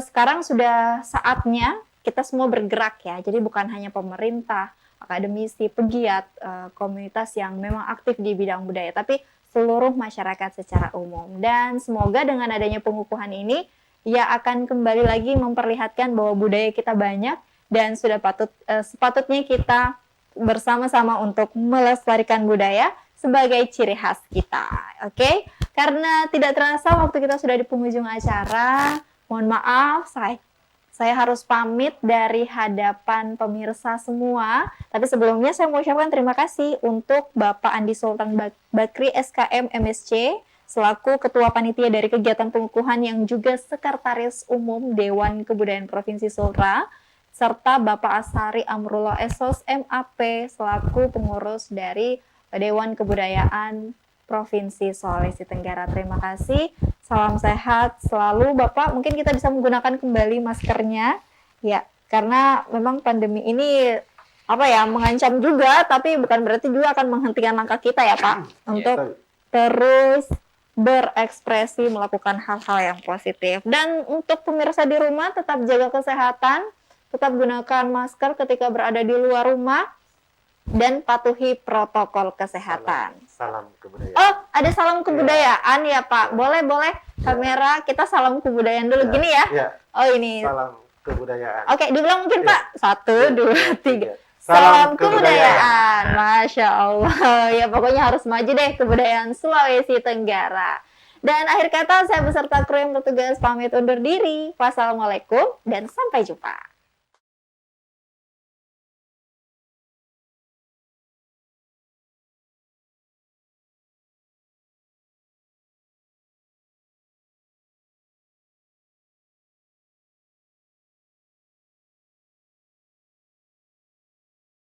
sekarang sudah saatnya kita semua bergerak ya. Jadi bukan hanya pemerintah, akademisi, pegiat, komunitas yang memang aktif di bidang budaya, tapi seluruh masyarakat secara umum. Dan semoga dengan adanya pengukuhan ini, ya akan kembali lagi memperlihatkan bahwa budaya kita banyak dan sudah sepatutnya kita bersama-sama untuk melestarikan budaya sebagai ciri khas kita. Oke? Karena tidak terasa waktu kita sudah di penghujung acara. Mohon maaf, saya harus pamit dari hadapan pemirsa semua. Tapi sebelumnya saya mau ucapkan terima kasih untuk Bapak Andi Sultan Bakri SKM MSc selaku Ketua Panitia dari kegiatan pengukuhan yang juga Sekretaris Umum Dewan Kebudayaan Provinsi Sultra, serta Bapak Asari Amrullah Esos MAP selaku pengurus dari Dewan Kebudayaan Provinsi Sulawesi Tenggara. Terima kasih. Salam sehat selalu Bapak. Mungkin kita bisa menggunakan kembali maskernya ya, karena memang pandemi ini mengancam juga, tapi bukan berarti juga akan menghentikan langkah kita ya Pak untuk terus berekspresi melakukan hal-hal yang positif. Dan untuk pemirsa di rumah tetap jaga kesehatan, tetap gunakan masker ketika berada di luar rumah, dan patuhi protokol kesehatan. Salam kebudayaan. Oh, ada salam kebudayaan ya Pak. Boleh kamera kita salam kebudayaan dulu gini ya. Ya. Oh ini. Salam kebudayaan. Oke, dibilang mungkin Pak. 1, 2, 3. Salam kebudayaan. Masya Allah. Ya pokoknya harus maju deh kebudayaan Sulawesi Tenggara. Dan akhir kata saya beserta kru yang bertugas pamit undur diri. Wassalamualaikum dan sampai jumpa.